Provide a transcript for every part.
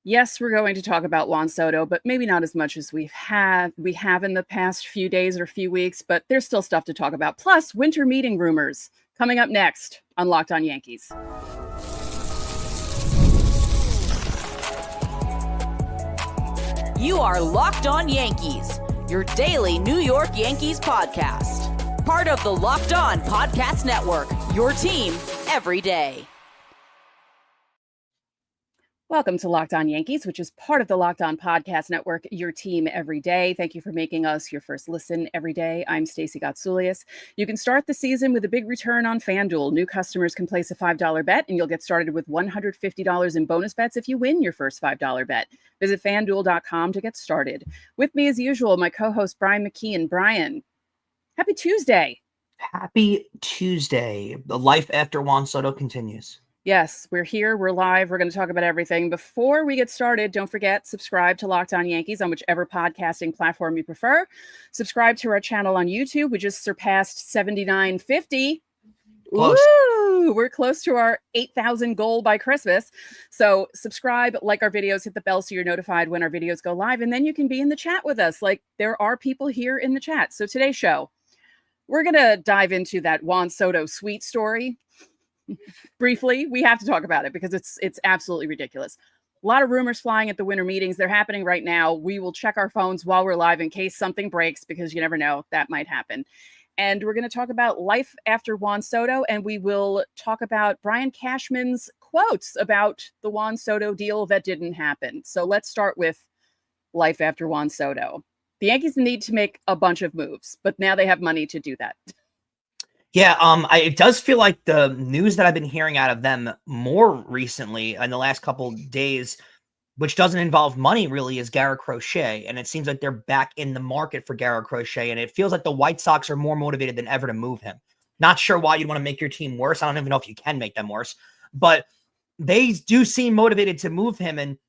Yes, we're going to talk about Juan Soto, but maybe not as much as we have in the past few days or few weeks, but there's still stuff to talk about. Plus, winter meeting rumors coming up next on Locked On Yankees. You are Locked On Yankees, your daily New York Yankees podcast. Part of the Locked On Podcast Network, your team every day. Welcome to Locked On Yankees, which is part of the Locked On Podcast Network, your team every day. Thank you for making us your first listen every day. I'm Stacey Gotsulias. You can start the season with a big return on FanDuel. New customers can place a $5 bet, and you'll get started with $150 in bonus bets if you win your first $5 bet. Visit FanDuel.com to get started. With me, as usual, my co-host, Brian McKeon. Brian, happy Tuesday. Happy Tuesday. The life after Juan Soto continues. Yes, we're here. We're live. We're going to talk about everything. Before we get started, don't forget, subscribe to Locked On Yankees on whichever podcasting platform you prefer. Subscribe to our channel on YouTube. We just surpassed 7,950. Close. Woo! We're close to our 8,000 goal by Christmas. So subscribe, like our videos, hit the bell so you're notified when our videos go live, and then you can be in the chat with us. Like, there are people here in the chat. So today's show, we're going to dive into that Juan Soto sweet story. Briefly, we have to talk about it because it's absolutely ridiculous. A lot of rumors flying at the winter meetings. They're happening right now. We will check our phones while we're live in case something breaks, because you never know, that might happen. And we're going to talk about life after Juan Soto, and we will talk about Brian Cashman's quotes about the Juan Soto deal that didn't happen. So let's start with life after Juan Soto. The Yankees need to make a bunch of moves, but now they have money to do that. Yeah, it does feel like the news that I've been hearing out of them more recently in the last couple days, which doesn't involve money really, is Garrett Crochet. And it seems like they're back in the market for Garrett Crochet. And it feels like the White Sox are more motivated than ever to move him. Not sure why you'd want to make your team worse. I don't even know if you can make them worse. But they do seem motivated to move him. And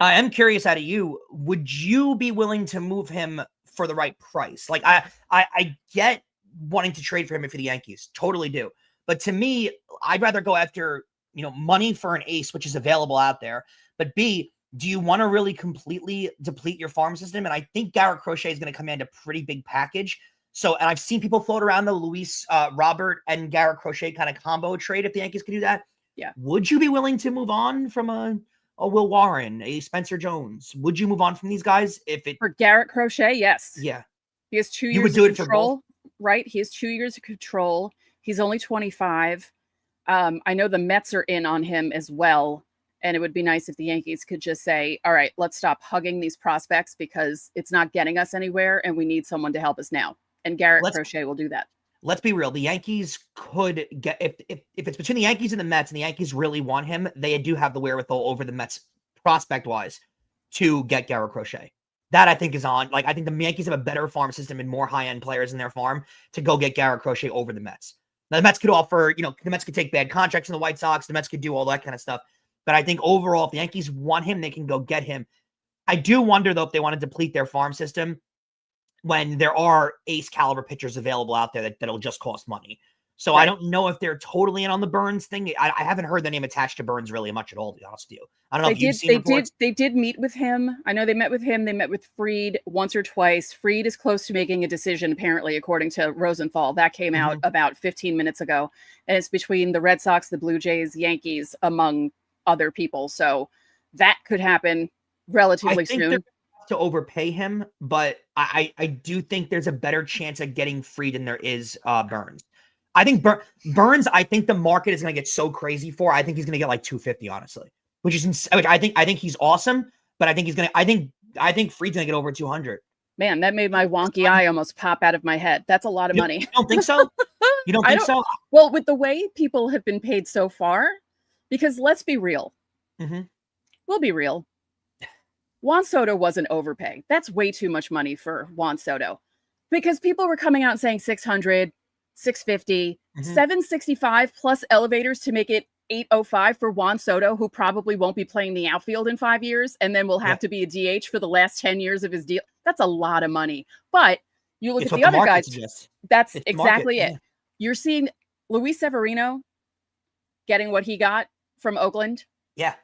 I am curious out of you, would you be willing to move him for the right price? Like, I get wanting to trade for him for the Yankees. Totally do. But to me, I'd rather go after, money for an ace, which is available out there. But B, do you want to really completely deplete your farm system? And I think Garrett Crochet is going to command a pretty big package. So, and I've seen people float around the Luis Robert and Garrett Crochet kind of combo trade if the Yankees could do that. Yeah. Would you be willing to move on from a Will Warren, a Spencer Jones? Would you move on from these guys for Garrett Crochet? Yes. Yeah. He has 2 years you would do of it control. For both? Right? He has 2 years of control. He's only 25. I know the Mets are in on him as well. And it would be nice if the Yankees could just say, all right, let's stop hugging these prospects because it's not getting us anywhere and we need someone to help us now. And Garrett Crochet will do that. Let's be real. The Yankees could get, if it's between the Yankees and the Mets and the Yankees really want him, they do have the wherewithal over the Mets prospect-wise to get Garrett Crochet. That I think is on. Like, I think the Yankees have a better farm system and more high-end players in their farm to go get Garrett Crochet over the Mets. Now, the Mets could offer, the Mets could take bad contracts from the White Sox. The Mets could do all that kind of stuff. But I think overall, if the Yankees want him, they can go get him. I do wonder, though, if they want to deplete their farm system when there are ace caliber pitchers available out there that'll just cost money. So right. I don't know if they're totally in on the Burns thing. I haven't heard the name attached to Burns really much at all, to be honest with you. I don't know if you've seen reports. They did meet with him. I know they met with him. They met with Fried once or twice. Fried is close to making a decision, apparently, according to Rosenthal. That came out about 15 minutes ago. And it's between the Red Sox, the Blue Jays, Yankees, among other people. So that could happen relatively soon. To overpay him, but I do think there's a better chance of getting Fried than there is Burns. I think Burns, I think the market is going to get so crazy for. I think he's going to get like 250, honestly, which is I think he's awesome, but I think he's going to. I think Fried's going to get over 200. Man, that made my wonky eye almost pop out of my head. That's a lot of money. You don't think so? You don't think so? Well, with the way people have been paid so far, because let's be real. Mm-hmm. We'll be real. Juan Soto wasn't overpaying. That's way too much money for Juan Soto. Because people were coming out and saying 600, 650, 765 plus elevators to make it 805 for Juan Soto, who probably won't be playing the outfield in 5 years and then will have to be a DH for the last 10 years of his deal. That's a lot of money. But you look at the other guys, that's exactly it. You're seeing Luis Severino getting what he got from Oakland. Yeah.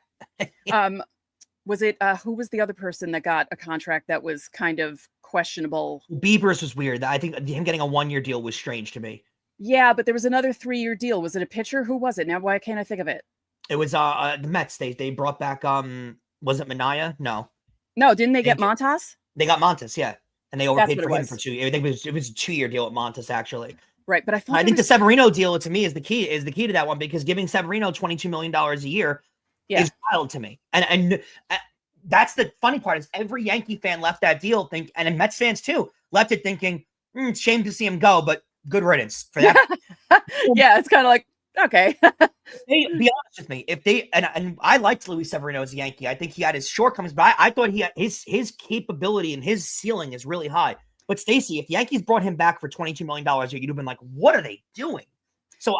Was it who was the other person that got a contract that was kind of questionable? Bieber's was weird. I think him getting a 1-year deal was strange to me. Yeah, but there was another 3-year deal. Was it a pitcher? Who was it? Now, why can't I think of it? It was the Mets. They brought back was it Minaya? No, didn't they get Montas? They got Montas, yeah, and they overpaid for him was. for 2 years. I think it was a 2-year deal with Montas actually. Right, but I think the Severino deal to me is the key to that one, because giving Severino $22 million a year is wild to me. And that's the funny part, is every Yankee fan left that deal and Mets fans too left it thinking, shame to see him go, but good riddance for that. Yeah, it's kind of like, okay. Be honest with me. If they and I liked Luis Severino as a Yankee. I think he had his shortcomings, but I thought he had his capability and his ceiling is really high. But Stacey, if the Yankees brought him back for $22 million a year, you'd have been like, what are they doing? So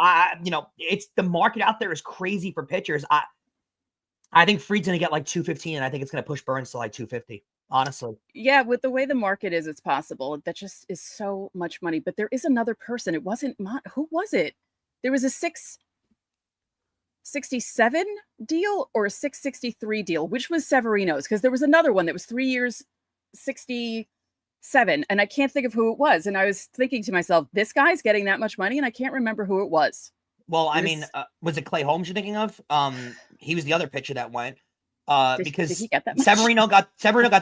it's the market out there is crazy for pitchers. I think Fried's gonna get like 215, and I think it's gonna push Burns to like 250. Honestly. Yeah, with the way the market is, it's possible. That just is so much money. But there is another person. It wasn't who was it? There was a 667 deal or a 663 deal, which was Severino's, because there was another one that was 3 years, 67, and I can't think of who it was. And I was thinking to myself, this guy's getting that much money, and I can't remember who it was. Well, was it Clay Holmes you're thinking of? He was the other pitcher that went. Because did he get that much? Severino got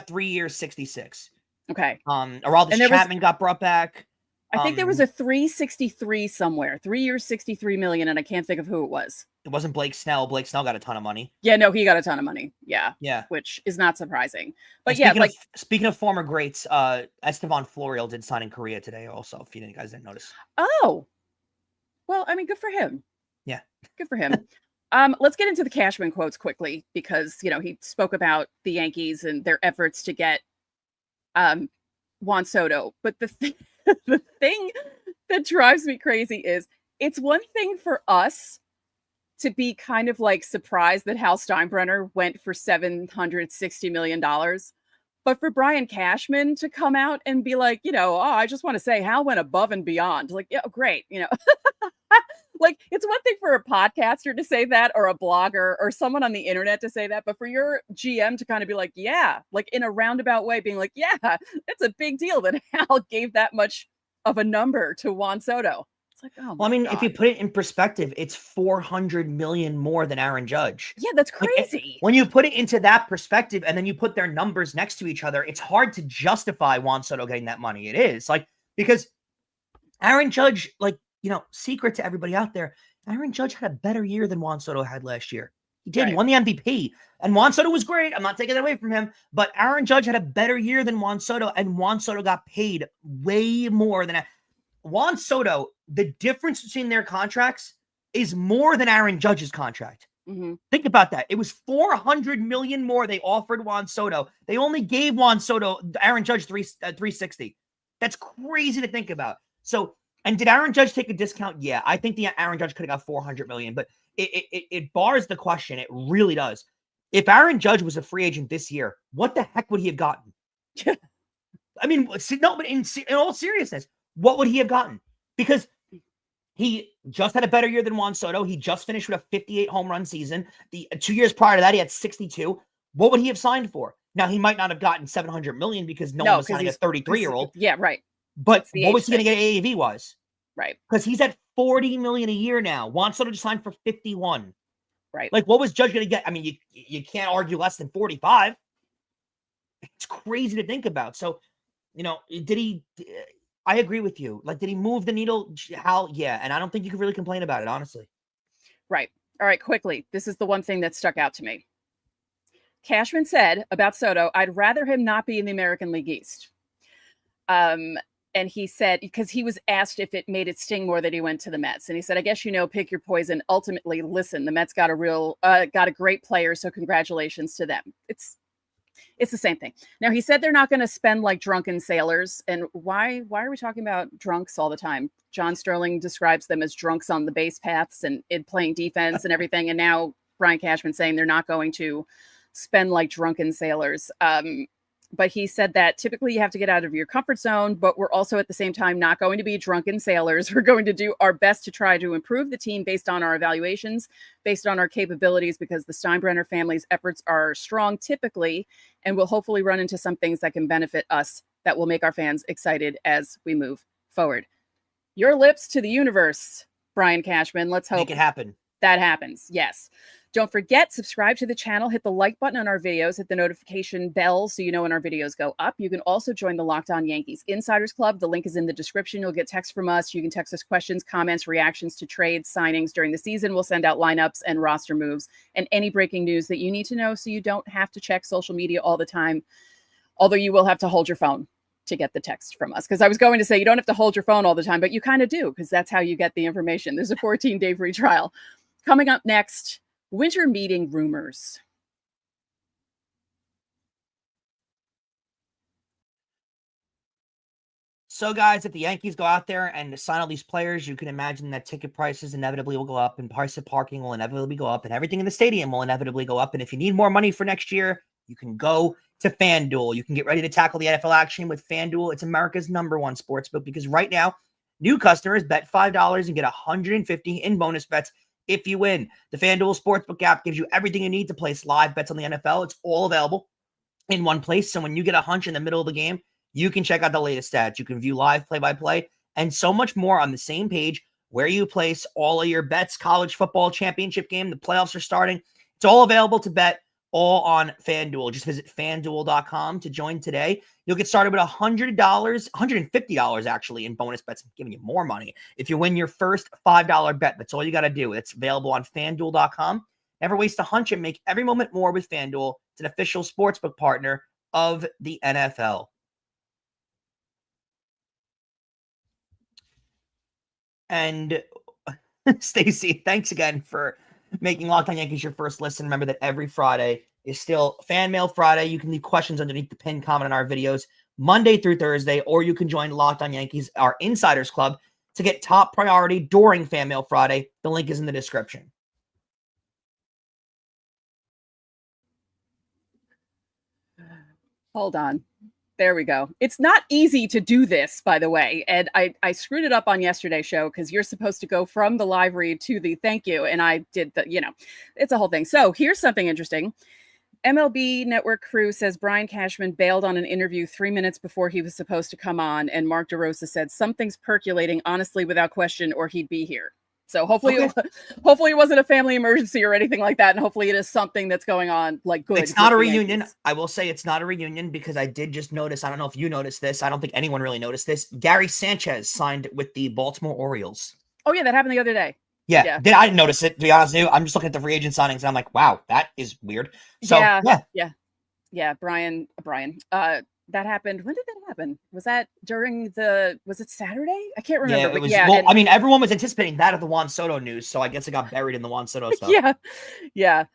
3 years, 66. Okay. Aroldis Chapman got brought back. I think there was a 363 somewhere, 3 years, 63 million, and I can't think of who it was. It wasn't Blake Snell. Blake Snell got a ton of money. Yeah, no, he got a ton of money. Yeah. Yeah. Which is not surprising. But speaking of former greats, Estevan Florial did sign in Korea today also, if you guys didn't notice. Oh. Well, I mean, good for him. Yeah. Good for him. Let's get into the Cashman quotes quickly, because, he spoke about the Yankees and their efforts to get Juan Soto. But the thing that drives me crazy is, it's one thing for us to be kind of like surprised that Hal Steinbrenner went for $760 million. But for Brian Cashman to come out and be like, I just want to say Hal went above and beyond. Like, yeah, great. Like, it's one thing for a podcaster to say that, or a blogger or someone on the internet to say that. But for your GM to kind of be like, yeah, like in a roundabout way, being like, yeah, it's a big deal that Hal gave that much of a number to Juan Soto. It's like, oh, well, I mean, if you put it in perspective, it's $400 million more than Aaron Judge. Yeah, that's crazy. When you put it into that perspective, and then you put their numbers next to each other, it's hard to justify Juan Soto getting that money. It is because Aaron Judge, secret to everybody out there, Aaron Judge had a better year than Juan Soto had last year. He did. Right. He won the MVP. And Juan Soto was great. I'm not taking that away from him. But Aaron Judge had a better year than Juan Soto, and Juan Soto got paid way more than Juan Soto. The difference between their contracts is more than Aaron Judge's contract. Mm-hmm. Think about that. It was $400 million more they offered Juan Soto. They only gave Aaron Judge 360. That's crazy to think about. So, and did Aaron Judge take a discount? Yeah, I think the Aaron Judge could have got $400 million, but it bars the question. It really does. If Aaron Judge was a free agent this year, what the heck would he have gotten? I mean, no, but in all seriousness, what would he have gotten? Because he just had a better year than Juan Soto. He just finished with a 58 home run season. The 2 years prior to that, he had 62. What would he have signed for? Now, he might not have gotten $700 million because no one was signing a 33-year-old. Yeah, right. But what was he going to get AAV wise? Right. Because he's at $40 million a year now. Juan Soto just signed for 51. Right. Like, what was Judge going to get? I mean, you can't argue less than 45. It's crazy to think about. So, did he? I agree with you. Like, did he move the needle? How? Yeah. And I don't think you can really complain about it, honestly. Right. All right. Quickly. This is the one thing that stuck out to me. Cashman said about Soto, I'd rather him not be in the American League East. And he said, because he was asked if it made it sting more that he went to the Mets. And he said, I guess, pick your poison. Ultimately, listen, the Mets got a great player. So congratulations to them. It's the same thing. Now, he said they're not going to spend like drunken sailors. And why are we talking about drunks all the time? John Sterling describes them as drunks on the base paths and playing defense and everything. And now Brian Cashman saying they're not going to spend like drunken sailors. But he said that typically you have to get out of your comfort zone, but we're also at the same time not going to be drunken sailors. We're going to do our best to try to improve the team based on our evaluations, based on our capabilities, because the Steinbrenner family's efforts are strong typically, and we'll hopefully run into some things that can benefit us that will make our fans excited as we move forward. Your lips to the universe, Brian Cashman. Let's hope Make it happen. That happens. Yes. Don't forget, subscribe to the channel, hit the like button on our videos, hit the notification bell so you know when our videos go up. You can also join the Locked On Yankees Insiders Club. The link is in the description. You'll get texts from us. You can text us questions, comments, reactions to trades, signings during the season. We'll send out lineups and roster moves and any breaking news that you need to know so you don't have to check social media all the time, although you will have to hold your phone to get the text from us. Because I was going to say you don't have to hold your phone all the time, but you kind of do, because that's how you get the information. There's a 14-day free trial. Coming up next, winter meeting rumors. So, guys, if the Yankees go out there and sign all these players, you can imagine that ticket prices inevitably will go up, and price of parking will inevitably go up, and everything in the stadium will inevitably go up. And if you need more money for next year, you can go to FanDuel. You can get ready to tackle the NFL action with FanDuel. It's America's #1 sportsbook, because right now, new customers bet $5 and get $150 in bonus bets if you win. The FanDuel Sportsbook app gives you everything you need to place live bets on the NFL. It's all available in one place. So when you get a hunch in the middle of the game, you can check out the latest stats. You can view live play-by-play and so much more on the same page where you place all of your bets. College football championship game, the playoffs are starting. It's all available to bet, all on FanDuel. Just visit FanDuel.com to join today. You'll get started with $100, $150 actually in bonus bets. I'm giving you more money if you win your first $5 bet. That's all you got to do. It's available on FanDuel.com. Never waste a hunch and make every moment more with FanDuel. It's an official sportsbook partner of the NFL. And Stacey, thanks again for making Locked On Yankees your first listen. Remember that every Friday is still Fan Mail Friday. You can leave questions underneath the pinned comment on our videos Monday through Thursday, or you can join Locked On Yankees, our Insiders Club, to get top priority during Fan Mail Friday. The link is in the description. Hold on. There we go. It's not easy to do this, by the way. And I screwed it up on yesterday's show because you're supposed to go from the live read to the thank you. And I did it's a whole thing. So here's something interesting. MLB Network crew says Brian Cashman bailed on an interview 3 minutes before he was supposed to come on. And Mark DeRosa said something's percolating, honestly, without question, or he'd be here. So hopefully it wasn't a family emergency or anything like that. And hopefully it is something that's going on like good. It's not a reunion. I will say it's not a reunion because I did just notice, I don't know if you noticed this. I don't think anyone really noticed this. Gary Sanchez signed with the Baltimore Orioles. Oh yeah. That happened the other day. Yeah. I didn't notice it, to be honest with you. I'm just looking at the free agent signings and I'm like, wow, that is weird. So yeah. Brian, that happened. When did that happen? Was that was it Saturday? I can't remember. Everyone was anticipating that of the Juan Soto news. So I guess it got buried in the Juan Soto stuff. Yeah.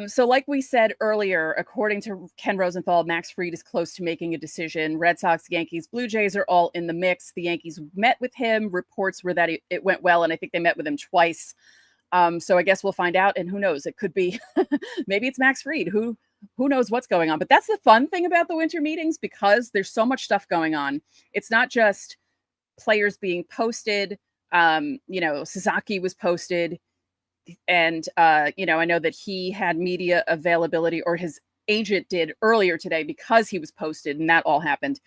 So like we said earlier, according to Ken Rosenthal, Max Fried is close to making a decision. Red Sox, Yankees, Blue Jays are all in the mix. The Yankees met with him. Reports were that it went well. And I think they met with him twice. So I guess we'll find out. And who knows? It could be, maybe it's Max Fried. Who knows what's going on? But that's the fun thing about the winter meetings, because there's so much stuff going on. It's not just players being posted. Sasaki was posted, and I know that he had media availability, or his agent did earlier today, because he was posted, and that all happened.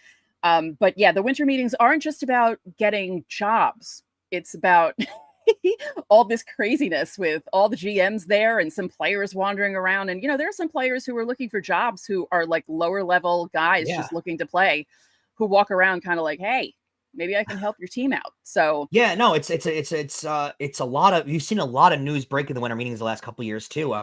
But yeah, the winter meetings aren't just about getting jobs. It's about all this craziness with all the GMs there and some players wandering around. And, there are some players who are looking for jobs who are like lower level guys just looking to play, who walk around kind of like, hey, maybe I can help your team out. So yeah, no, it's a lot of, you've seen a lot of news break in the winter meetings the last couple of years too.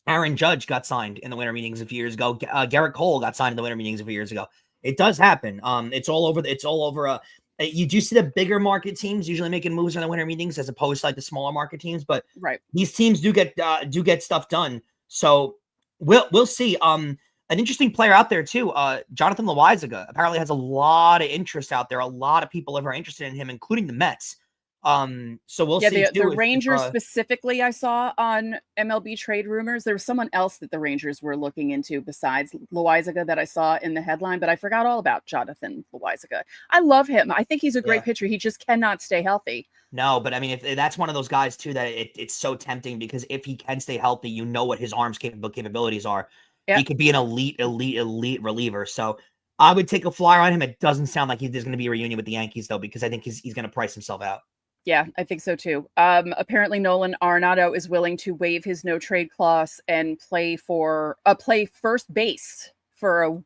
Aaron Judge got signed in the winter meetings a few years ago. Garrett Cole got signed in the winter meetings a few years ago. It does happen. It's all over. It's all over. You do see the bigger market teams usually making moves in the winter meetings as opposed to like the smaller market teams, but Right. these teams do get stuff done. So we'll see. An interesting player out there too. Jonathan Loaizaga apparently has a lot of interest out there. A lot of people are very interested in him, including the Mets. So we'll see. The Rangers specifically, I saw on MLB Trade Rumors. There was someone else that the Rangers were looking into besides Loaizaga that I saw in the headline, but I forgot all about Jonathan Loaizaga. I love him. I think he's a great pitcher. He just cannot stay healthy. No, but I mean, if that's one of those guys too that it's so tempting because if he can stay healthy, you know what his arms capabilities are. Yep. He could be an elite reliever. So I would take a flyer on him. It doesn't sound like there's going to be a reunion with the Yankees though, because I think he's going to price himself out. Yeah, I think so too. Apparently Nolan Arenado is willing to waive his no trade clause and play first base for a winner.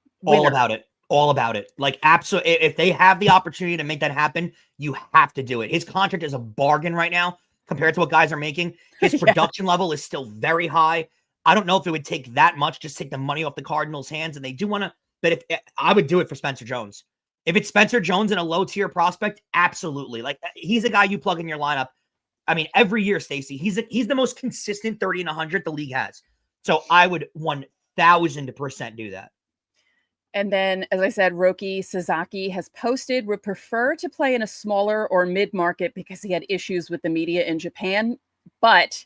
All about it. Like, absolutely. If they have the opportunity to make that happen, you have to do it. His contract is a bargain right now compared to what guys are making. His production level is still very high. I don't know if it would take that much, just take the money off the Cardinals' hands, and they do want to. But if I would do it for Spencer Jones. If it's Spencer Jones and a low-tier prospect, absolutely. Like, he's a guy you plug in your lineup. I mean, every year, Stacey, he's the most consistent 30 and 100 the league has. So I would 1,000% do that. And then, as I said, Roki Sasaki has posted, would prefer to play in a smaller or mid-market because he had issues with the media in Japan. But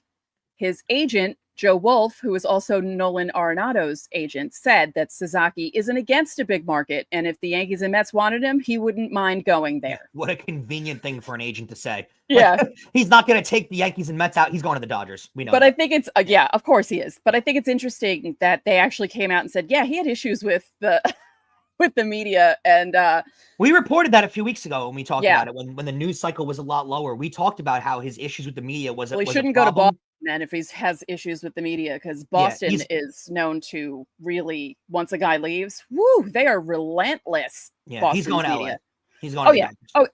his agent, Joe Wolf, who is also Nolan Arenado's agent, said that Sasaki isn't against a big market. And if the Yankees and Mets wanted him, he wouldn't mind going there. What a convenient thing for an agent to say. Yeah. Like, he's not going to take the Yankees and Mets out. He's going to the Dodgers. We know But that. I think it's, of course he is. But I think it's interesting that they actually came out and said, yeah, he had issues with the with the media. And we reported that a few weeks ago when we talked about it, when the news cycle was a lot lower. We talked about how his issues with the media was he shouldn't go to Boston then if he has issues with the media, because Boston is known to really, once a guy leaves, they are relentless. Yeah, Boston's he's going to media. LA. He's going to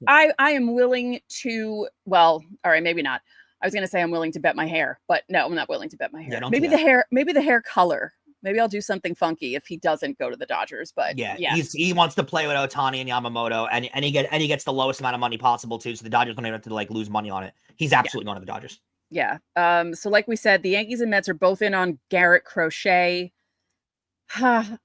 I am willing to, all right, maybe not. I was going to say I'm willing to bet my hair, but no, I'm not willing to bet my hair. Maybe the hair color. Maybe I'll do something funky if he doesn't go to the Dodgers. But he wants to play with Ohtani and Yamamoto, and he gets the lowest amount of money possible too. So the Dodgers don't have to like lose money on it. He's absolutely going to the Dodgers. Yeah. So like we said, the Yankees and Mets are both in on Garrett Crochet. Do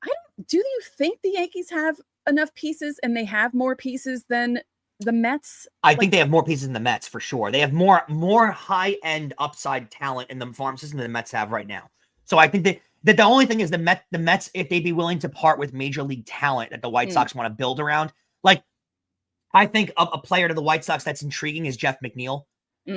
you think the Yankees have enough pieces, and they have more pieces than the Mets? I think they have more pieces than the Mets for sure. They have more high-end upside talent in the farm system than the Mets have right now. So I think that the only thing is the Mets, if they'd be willing to part with major league talent that the White Sox want to build around, like I think a player to the White Sox that's intriguing is Jeff McNeil.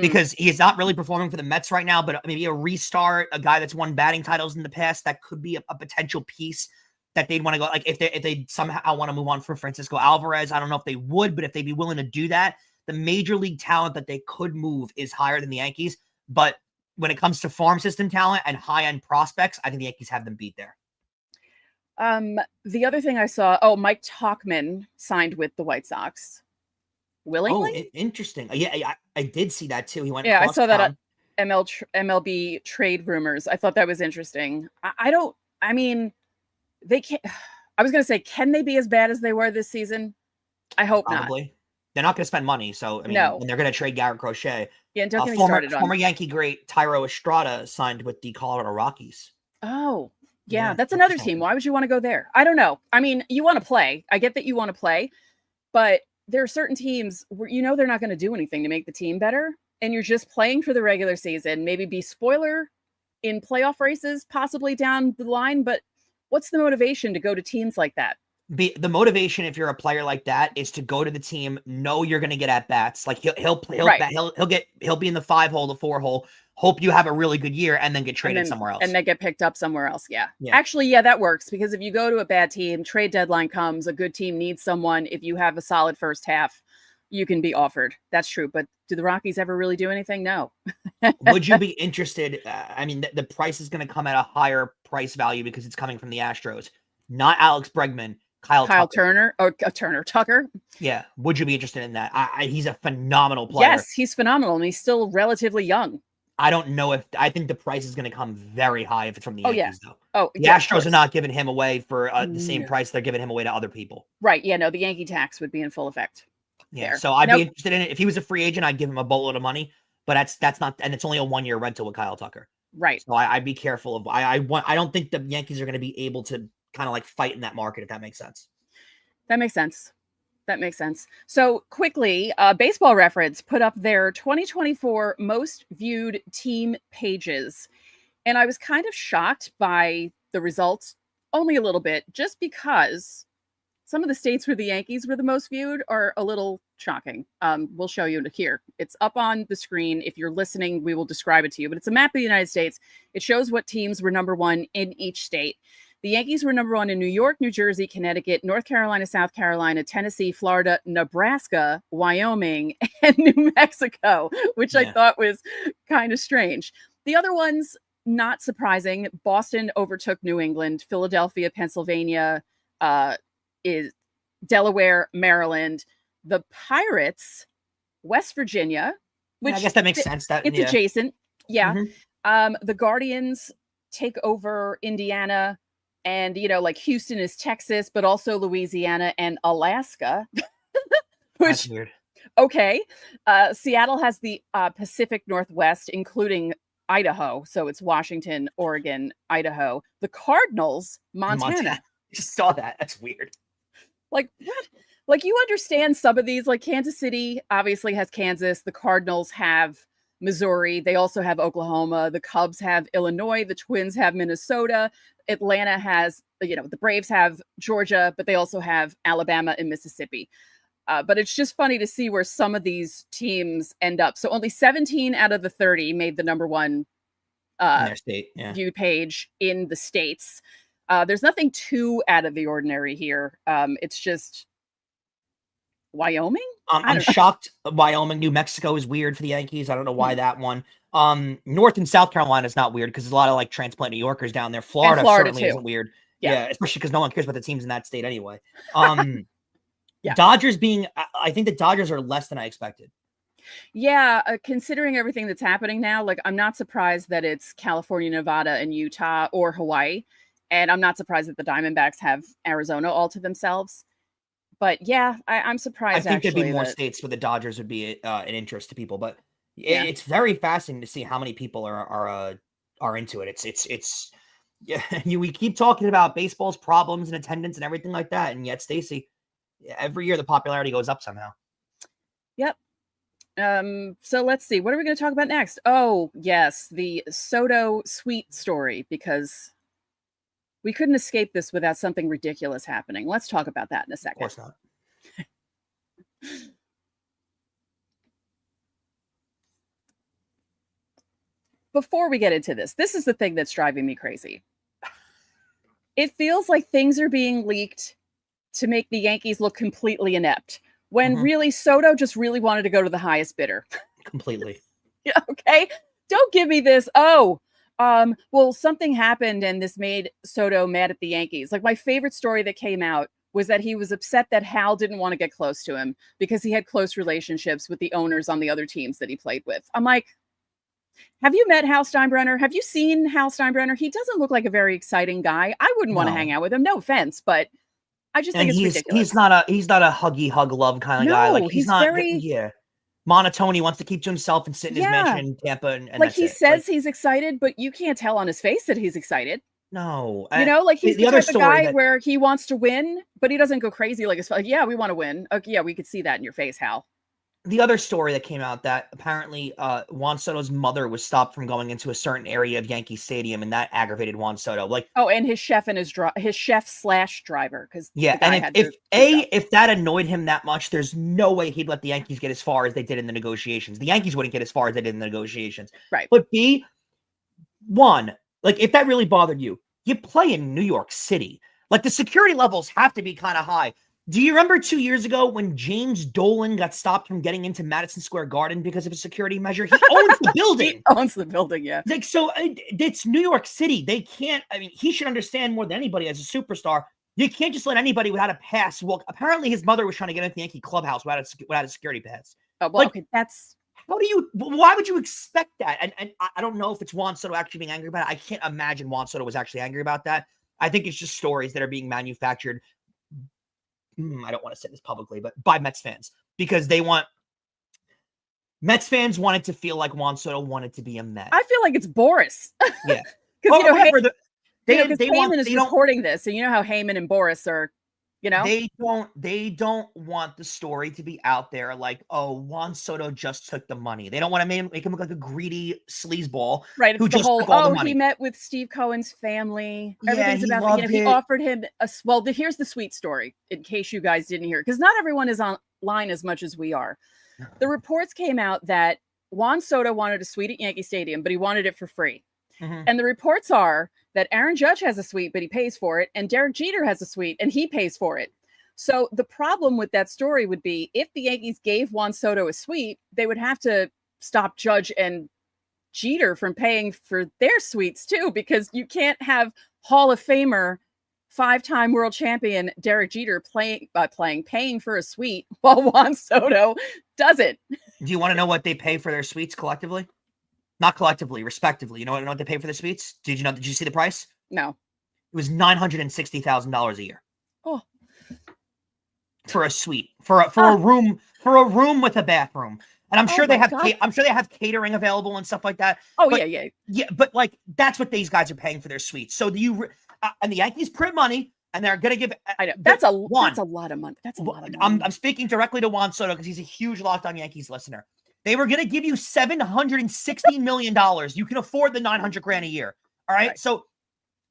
Because he is not really performing for the Mets right now, but maybe a restart, a guy that's won batting titles in the past, that could be a potential piece that they'd want to go. Like if they somehow want to move on from Francisco Alvarez, I don't know if they would, but if they'd be willing to do that, the major league talent that they could move is higher than the Yankees. But when it comes to farm system talent and high-end prospects, I think the Yankees have them beat there. The other thing I saw, Mike Tauchman signed with the White Sox. Willingly? Oh, interesting. Yeah, I did see that too. He went. Yeah, I saw that at MLB Trade Rumors. I thought that was interesting. They can't. I was going to say, can they be as bad as they were this season? I hope Probably. Not. They're not going to spend money, so I mean, and they're going to trade Garrett Crochet. Yeah, and don't get me started on former Yankee great Thairo Estrada signed with the Colorado Rockies. Oh, yeah, that's another team. Why would you want to go there? I don't know. I mean, you want to play. I get that you want to play, but there are certain teams where they're not going to do anything to make the team better, and you're just playing for the regular season. Maybe be spoiler in playoff races, possibly down the line. But what's the motivation to go to teams like that? The motivation, if you're a player like that, is to go to the team, know you're going to get at bats. Like he'll be in the 5 hole, the 4 hole. Hope you have a really good year, and then get traded somewhere else. And then get picked up somewhere else. Yeah. Actually, that works, because if you go to a bad team, trade deadline comes, a good team needs someone. If you have a solid first half, you can be offered. That's true. But do the Rockies ever really do anything? No. Would you be interested? I mean, the price is going to come at a higher price value because it's coming from the Astros, not Alex Bregman. Kyle Tucker. Tucker. Yeah. Would you be interested in that? He's a phenomenal player. Yes, he's phenomenal, and he's still relatively young. I don't know if I think the price is going to come very high if it's from the Yankees, though. Oh, The yeah, of Astros are course. not giving him away for the same No. price they're giving him away to other people. Right. Yeah, no, the Yankee tax would be in full effect. Yeah. There. So I'd Nope. be interested in it. If he was a free agent, I'd give him a boatload of money. But that's not, and it's only a 1-year rental with Kyle Tucker. Right. So I'd be careful of. I don't think the Yankees are going to be able to kind of like fight in that market, if that makes sense. That makes sense. That makes sense. So quickly, Baseball Reference put up their 2024 most viewed team pages. And I was kind of shocked by the results, only a little bit, just because some of the states where the Yankees were the most viewed are a little shocking. We'll show you here. It's up on the screen. If you're listening, we will describe it to you. But it's a map of the United States. It shows what teams were number one in each state. The Yankees were number one in New York, New Jersey, Connecticut, North Carolina, South Carolina, Tennessee, Florida, Nebraska, Wyoming, and New Mexico, which I thought was kind of strange. The other ones, not surprising. Boston overtook New England, Philadelphia, Pennsylvania, is Delaware, Maryland, the Pirates, West Virginia, which I guess that makes sense. That it's adjacent. Yeah. Mhm. The Guardians take over Indiana, and like Houston is Texas, but also Louisiana and Alaska. That's weird. Okay. Seattle has the Pacific Northwest, including Idaho. So it's Washington, Oregon, Idaho. The Cardinals, Montana. Just saw that. That's weird. Like, what? Like, you understand some of these, like Kansas City obviously has Kansas. The Cardinals have Missouri. They also have Oklahoma. The Cubs have Illinois. The Twins have Minnesota. Atlanta has, the Braves have Georgia, but they also have Alabama and Mississippi. But it's just funny to see where some of these teams end up. So only 17 out of the 30 made the number one in their state, view page in the states. There's nothing too out of the ordinary here. It's just Wyoming. I'm shocked. Wyoming, New Mexico is weird for the Yankees. I don't know why that one. North and South Carolina is not weird because there's a lot of like transplant New Yorkers down there. Florida certainly too. isn't weird. Yeah, especially because no one cares about the teams in that state anyway. Yeah. Dodgers I think the Dodgers are less than I expected. Yeah, considering everything that's happening now, like I'm not surprised that it's California, Nevada, and Utah or Hawaii. And I'm not surprised that the Diamondbacks have Arizona all to themselves. But yeah, I'm surprised. I think there'd be more states where the Dodgers would be an interest to people. But it's very fascinating to see how many people are into it. It's we keep talking about baseball's problems and attendance and everything like that, and yet Stacey, every year the popularity goes up somehow. Yep. So let's see. What are we going to talk about next? Oh, yes, the Soto sweet story, because we couldn't escape this without something ridiculous happening. Let's talk about that in a second. Of course not. Before we get into this is the thing that's driving me crazy. It feels like things are being leaked to make the Yankees look completely inept, when really Soto just really wanted to go to the highest bidder. Completely. Yeah, okay. Don't give me this. Oh, well, something happened and this made Soto mad at the Yankees. Like, my favorite story that came out was that he was upset that Hal didn't want to get close to him because he had close relationships with the owners on the other teams that he played with. I'm like, have you met Hal Steinbrenner? Have you seen Hal Steinbrenner? He doesn't look like a very exciting guy. I wouldn't want to hang out with him. No offense, but I just think it's ridiculous. He's not a huggy hug love kind of guy. Like he's not monotone. He wants to keep to himself and sit in his mansion in Tampa. And like he says he's excited, but you can't tell on his face that he's excited. No, like he's the type of guy where he wants to win, but he doesn't go crazy. Like, yeah, we want to win. Yeah, we could see that in your face, Hal. The other story that came out that apparently Juan Soto's mother was stopped from going into a certain area of Yankee Stadium, and that aggravated Juan Soto. Like, and his chef and his chef/driver, because and if that annoyed him that much, there's no way he'd let the Yankees get as far as they did in the negotiations. The Yankees wouldn't get as far as they did in the negotiations, right? But one, like if that really bothered you, you play in New York City. Like the security levels have to be kind of high. Do you remember 2 years ago when James Dolan got stopped from getting into Madison Square Garden because of a security measure? He owns the building. He owns the building, yeah. Like, so it's New York City. They can't, he should understand more than anybody as a superstar. You can't just let anybody without a pass walk. Apparently his mother was trying to get into the Yankee clubhouse without a security pass. Oh, well, okay, why would you expect that? And I don't know if it's Juan Soto actually being angry about it. I can't imagine Juan Soto was actually angry about that. I think it's just stories that are being manufactured. I don't want to say this publicly, but by Mets fans, because Mets fans wanted to feel like Juan Soto wanted to be a Met. I feel like it's Boris. Yeah. Because Heyman is reporting this, and you know how Heyman and Boris are, They don't want the story to be out there like, oh, Juan Soto just took the money. They don't want to make him look like a greedy sleazeball. Right. It's who the just whole, took all the money. He met with Steve Cohen's family. Yeah, Everything's he about, loved he it. offered him here's the sweet story, in case you guys didn't hear, because not everyone is online as much as we are. The reports came out that Juan Soto wanted a suite at Yankee Stadium, but he wanted it for free. Mm-hmm. And the reports are that Aaron Judge has a suite, but he pays for it. And Derek Jeter has a suite and he pays for it. So the problem with that story would be if the Yankees gave Juan Soto a suite, they would have to stop Judge and Jeter from paying for their suites too, because you can't have Hall of Famer, 5-time world champion Derek Jeter paying for a suite while Juan Soto doesn't. Do you want to know what they pay for their suites collectively? Not collectively, respectively. You know what they pay for the suites? Did you see the price? No. It was $960,000 a year. Oh. For a suite. For a room with a bathroom. And I'm sure they have catering available and stuff like that. Oh, but, yeah. Yeah, but like that's what these guys are paying for their suites. So and the Yankees print money and they're going to give I know. That's a lot of money. That's a lot of money. I'm speaking directly to Juan Soto because he's a huge Locked On Yankees listener. They were going to give you $760 million. You can afford the $900,000 a year. All right. So,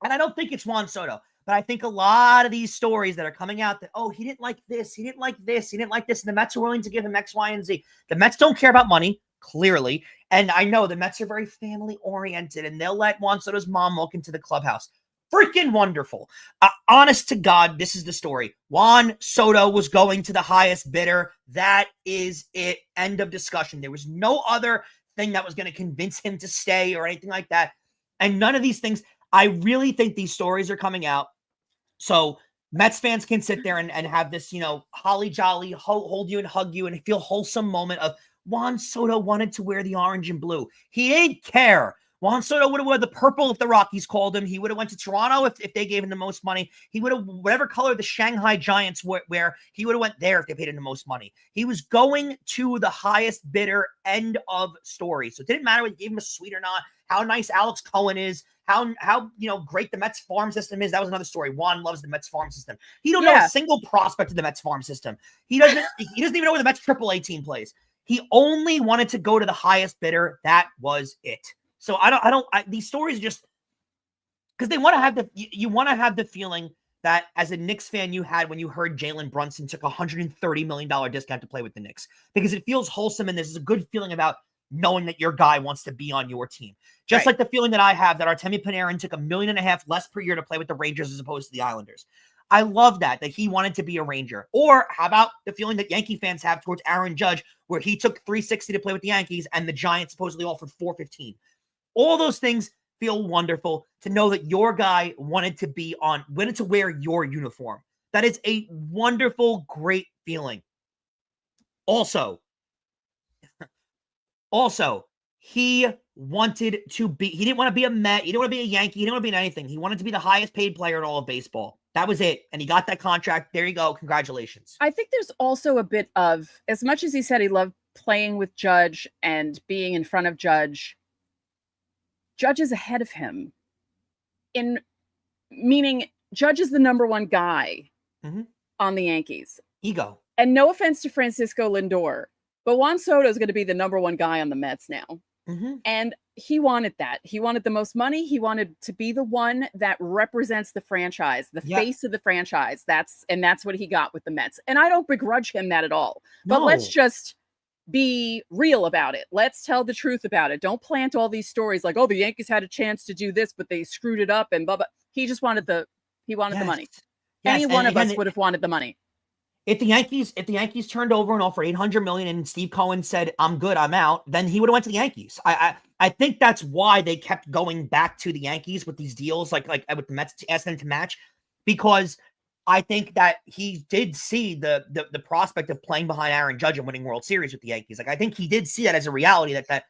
and I don't think it's Juan Soto, but I think a lot of these stories that are coming out that, oh, he didn't like this. He didn't like this. He didn't like this. And the Mets are willing to give him X, Y, and Z. The Mets don't care about money, clearly. And I know the Mets are very family oriented and they'll let Juan Soto's mom walk into the clubhouse. Freaking wonderful. Honest to God, this is the story. Juan Soto was going to the highest bidder. That is it. End of discussion. There was no other thing that was going to convince him to stay or anything like that. And none of these things, I really think these stories are coming out. So Mets fans can sit there and have this, holly jolly, hold you and hug you and feel wholesome moment of Juan Soto wanted to wear the orange and blue. He didn't care. Juan Soto would have worn the purple if the Rockies called him. He would have went to Toronto if they gave him the most money. He would have, whatever color the Shanghai Giants wear, he would have went there if they paid him the most money. He was going to the highest bidder, end of story. So it didn't matter whether you gave him a suite or not, how nice Alex Cohen is, how great the Mets farm system is. That was another story. Juan loves the Mets farm system. He don't know a single prospect of the Mets farm system. He doesn't even know where the Mets AAA team plays. He only wanted to go to the highest bidder. That was it. So these stories just because they want to have you want to have the feeling that as a Knicks fan you had when you heard Jalen Brunson took $130 million discount to play with the Knicks, because it feels wholesome and there's a good feeling about knowing that your guy wants to be on your team. Just like the feeling that I have that Artemi Panarin took $1.5 million less per year to play with the Rangers as opposed to the Islanders. I love that he wanted to be a Ranger. Or how about the feeling that Yankee fans have towards Aaron Judge, where he took $360 to play with the Yankees and the Giants supposedly offered $415. All those things feel wonderful to know that your guy wanted to wear your uniform. That is a wonderful, great feeling. Also, he didn't want to be a Met. He didn't want to be a Yankee. He didn't want to be anything. He wanted to be the highest paid player in all of baseball. That was it. And he got that contract. There you go. Congratulations. I think there's also a bit of, as much as he said he loved playing with Judge and being in front of Judge is ahead of him, meaning Judge is the number one guy on the Yankees. Ego. And no offense to Francisco Lindor, but Juan Soto is going to be the number one guy on the Mets now. And he wanted that. He wanted the most money. He wanted to be the one that represents the franchise, the face of the franchise. That's what he got with the Mets. And I don't begrudge him that at all. But let's just be real about it. Let's tell the truth about it. Don't plant all these stories like, oh, the Yankees had a chance to do this, but they screwed it up and blah, blah. He just wanted the money. Any one of us would have wanted the money. If the Yankees turned over and offered $800 million and Steve Cohen said, I'm good, I'm out, then he would have went to the Yankees. I think that's why they kept going back to the Yankees with these deals, like with the Mets to ask them to match, because I think that he did see the prospect of playing behind Aaron Judge and winning World Series with the Yankees. Like, I think he did see that as a reality that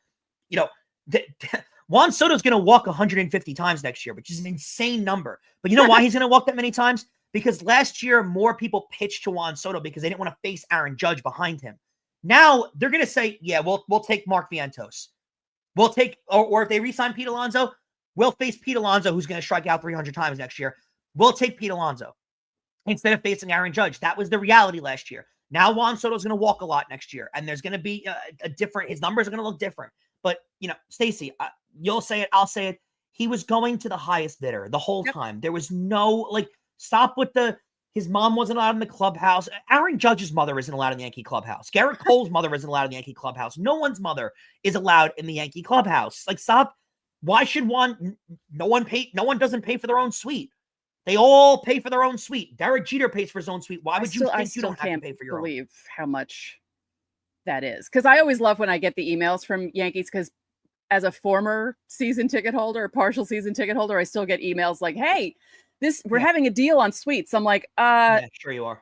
you know, that Juan Soto's going to walk 150 times next year, which is an insane number. But you know why he's going to walk that many times? Because last year, more people pitched to Juan Soto because they didn't want to face Aaron Judge behind him. Now they're going to say, yeah, we'll take Mark Vientos. We'll take, or if they re-sign Pete Alonso, we'll face Pete Alonso, who's going to strike out 300 times next year. We'll take Pete Alonso instead of facing Aaron Judge. That was the reality last year. Now Juan Soto's going to walk a lot next year, and there's going to be a different, his numbers are going to look different. But, Stacey, you'll say it, I'll say it. He was going to the highest bidder the whole time. There was no, stop with his mom wasn't allowed in the clubhouse. Aaron Judge's mother isn't allowed in the Yankee clubhouse. Garrett Cole's mother isn't allowed in the Yankee clubhouse. No one's mother is allowed in the Yankee clubhouse. Stop. Why should no one doesn't pay for their own suite. They all pay for their own suite. Derek Jeter pays for his own suite. Why would you think you don't have to pay for your own? I believe how much that is. Because I always love when I get the emails from Yankees, because as a former season ticket holder, or partial season ticket holder, I still get emails like, hey, we're having a deal on suites. I'm like, yeah, sure you are.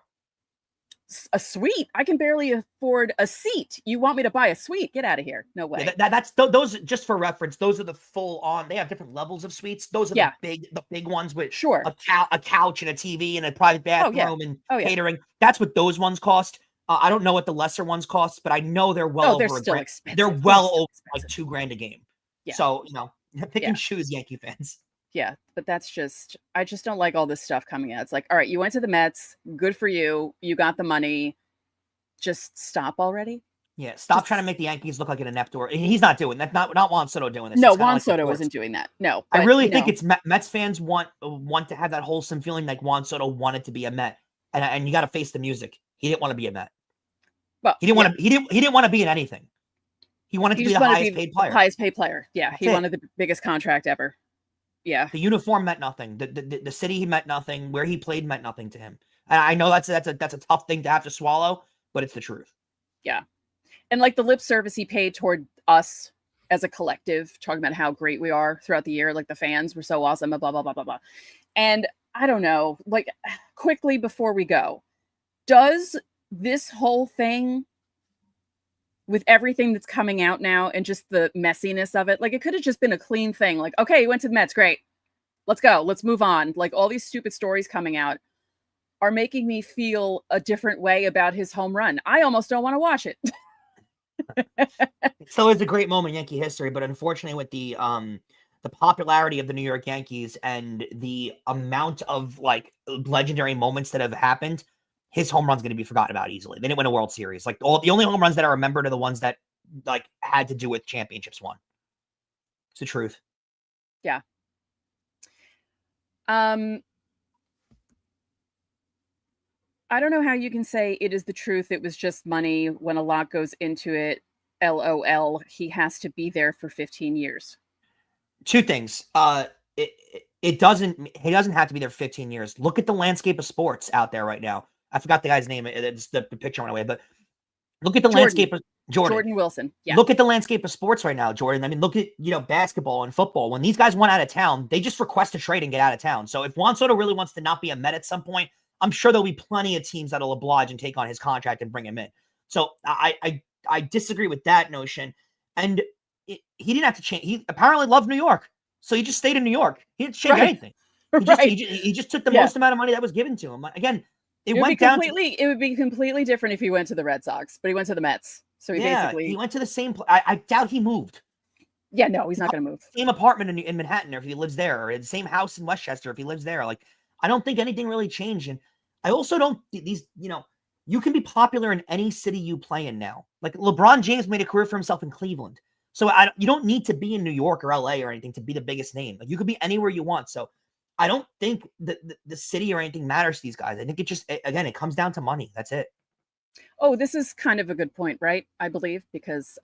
A suite? I can barely afford a seat. You want me to buy a suite? Get out of here. No way. Yeah, that's those, just for reference, those are the full on, they have different levels of suites. Those are the big ones with a couch and a TV and a private bathroom and catering. That's what those ones cost. I don't know what the lesser ones cost, but I know they're well over expensive. They're well over like $2,000 a game. Yeah. So, pick and choose, Yankee fans. Yeah, but I just don't like all this stuff coming out. It's like, all right, you went to the Mets. Good for you. You got the money. Just stop already. Yeah, stop trying to make the Yankees look like an inept or he's not doing that. Not Juan Soto doing this. No, Juan Soto wasn't doing that. No. But, I really think it's Mets fans want to have that wholesome feeling like Juan Soto wanted to be a Met. And you got to face the music. He didn't want to be a Met. Well, he didn't want to be in anything. He wanted to be the highest paid player. Highest paid player. Yeah, he wanted the biggest contract ever. Yeah. The uniform meant nothing. The city he meant nothing. Where he played meant nothing to him. And I know that's a tough thing to have to swallow, but it's the truth. Yeah. And the lip service he paid toward us as a collective, talking about how great we are throughout the year, the fans were so awesome, blah, blah, blah, blah, blah. And I don't know, quickly before we go, does this whole thing, with everything that's coming out now and just the messiness of it, it could have just been a clean thing. Okay, you went to the Mets. Great. Let's go. Let's move on. All these stupid stories coming out are making me feel a different way about his home run. I almost don't want to watch it. It's always a great moment in Yankee history, but unfortunately with the popularity of the New York Yankees and the amount of legendary moments that have happened, his home run's going to be forgotten about easily. They didn't win a World Series. The only home runs that are remembered are the ones that had to do with championships won. It's the truth. Yeah. I don't know how you can say it is the truth. It was just money when a lot goes into it. LOL. He has to be there for 15 years. Two things. He doesn't have to be there for 15 years. Look at the landscape of sports out there right now. I forgot the guy's name. It's the picture went away, but look at the landscape of Jordan Wilson. Yeah. Look at the landscape of sports right now, Jordan. I mean, look at, basketball and football. When these guys went out of town, they just request a trade and get out of town. So if Juan Soto really wants to not be a Met at some point, I'm sure there'll be plenty of teams that'll oblige and take on his contract and bring him in. So I disagree with that notion. And he didn't have to change. He apparently loved New York. So he just stayed in New York. He didn't change anything. He just took the most amount of money that was given to him. Again, it would be completely different if he went to the Red Sox, but he went to the Mets. So he went to the same place. I doubt he moved. Yeah, no, he's not going to move. Same apartment in Manhattan, or if he lives there, or the same house in Westchester if he lives there. I don't think anything really changed. And I also don't, you can be popular in any city you play in now. LeBron James made a career for himself in Cleveland. So you don't need to be in New York or LA or anything to be the biggest name. You could be anywhere you want. So I don't think that the city or anything matters to these guys. I think it comes down to money. That's it. Oh, this is kind of a good point, right? I believe, because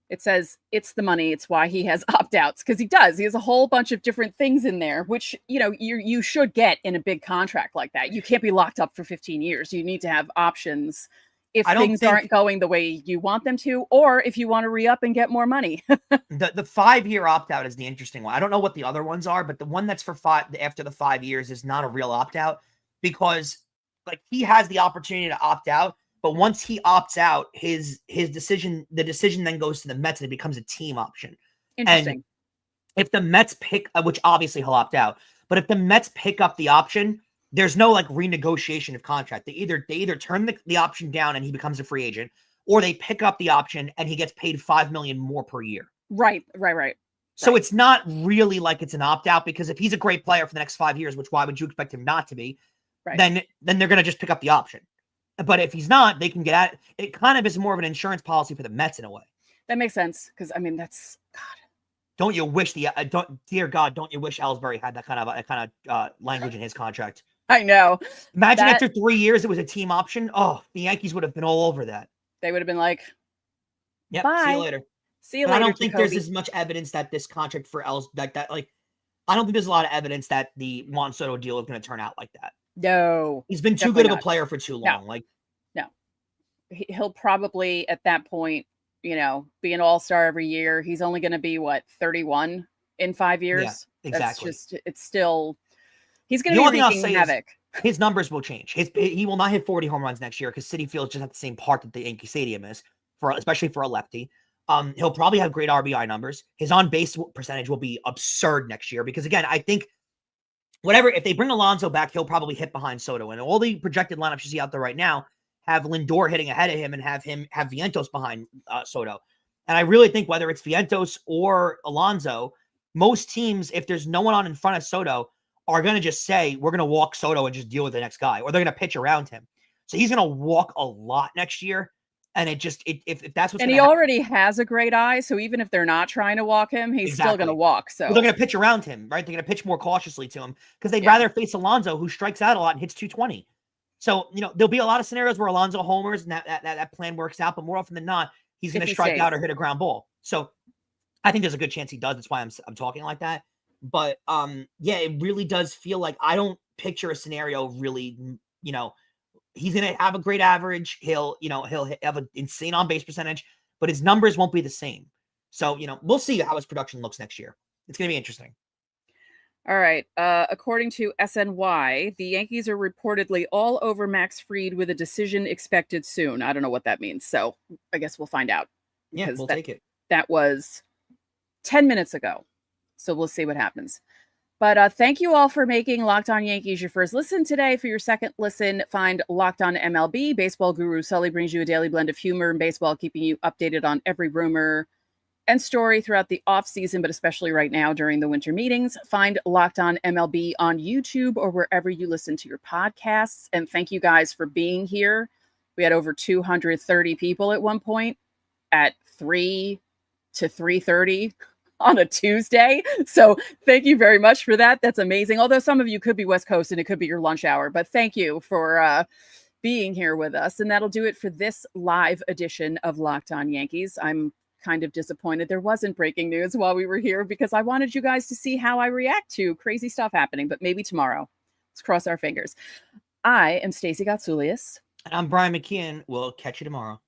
it says it's the money. It's why he has opt-outs, because he does. He has a whole bunch of different things in there, which, you should get in a big contract like that. You can't be locked up for 15 years. You need to have options if things aren't going the way you want them to, or if you want to re-up and get more money. The 5-year opt-out is the interesting one. I don't know what the other ones are, but the one that's for after the 5 years is not a real opt-out, because like he has the opportunity to opt out, but once he opts out, the decision then goes to the Mets and it becomes a team option. Interesting. And if the Mets pick, which obviously he'll opt out, but if the Mets pick up the option, there's no like renegotiation of contract. They either turn the option down and he becomes a free agent, or they pick up the option and he gets paid $5 million more per year. Right. So it's not really like it's an opt-out, because if he's a great player for the next 5 years, which why would you expect him not to be? Right. Then they're going to just pick up the option. But if he's not, they can get at it. It kind of is more of an insurance policy for the Mets in a way. That makes sense, because I mean that's God. Don't you wish dear God, don't you wish Ellsbury had that kind of language in his contract? I know. Imagine after 3 years it was a team option. Oh, the Yankees would have been all over that. They would have been like, "Yep, bye. see you later." I don't think there's as much evidence that this contract for I don't think there's a lot of evidence that the Juan Soto deal is going to turn out like that. No, he's been too good of a player for too long. No, he'll probably at that point, be an all-star every year. He's only going to be 31 in 5 years. Yeah, exactly. It's still, he's going to be wreaking havoc. His numbers will change. He will not hit 40 home runs next year, because Citi Field's just at the same park that the Yankee Stadium is, especially for a lefty. He'll probably have great RBI numbers. His on-base percentage will be absurd next year, because again, I think if they bring Alonso back, he'll probably hit behind Soto. And all the projected lineups you see out there right now have Lindor hitting ahead of him and have Vientos behind Soto. And I really think whether it's Vientos or Alonso, most teams, if there's no one on in front of Soto, are going to just say, we're going to walk Soto and just deal with the next guy, or they're going to pitch around him. So he's going to walk a lot next year. And if that's what's, and he already has a great eye, so even if they're not trying to walk him, he's still going to walk. So they're going to pitch around him, right? They're going to pitch more cautiously to him, because they'd rather face Alonso, who strikes out a lot and hits 220. So there'll be a lot of scenarios where Alonso homers and that plan works out, but more often than not, he's going to strike out or hit a ground ball. So I think there's a good chance he does. That's why I'm talking like that. But it really does feel like I don't picture a scenario really. He's going to have a great average. He'll have an insane on-base percentage, but his numbers won't be the same. So, we'll see how his production looks next year. It's going to be interesting. All right. According to SNY, the Yankees are reportedly all over Max Fried with a decision expected soon. I don't know what that means. So I guess we'll find out. Yeah, we'll take it. That was 10 minutes ago. So we'll see what happens. But thank you all for making Locked On Yankees your first listen today. For your second listen, find Locked On MLB. Baseball guru Sully brings you a daily blend of humor and baseball, keeping you updated on every rumor and story throughout the offseason, but especially right now during the winter meetings. Find Locked On MLB on YouTube or wherever you listen to your podcasts. And thank you guys for being here. We had over 230 people at one point at 3 to 3:30 on a Tuesday. So thank you very much for that. That's amazing. Although some of you could be West Coast and it could be your lunch hour, but thank you for being here with us. And that'll do it for this live edition of Locked On Yankees. I'm kind of disappointed there wasn't breaking news while we were here, because I wanted you guys to see how I react to crazy stuff happening, but maybe tomorrow. Let's cross our fingers. I am Stacey Gotsulias. And I'm Brian McKeon. We'll catch you tomorrow.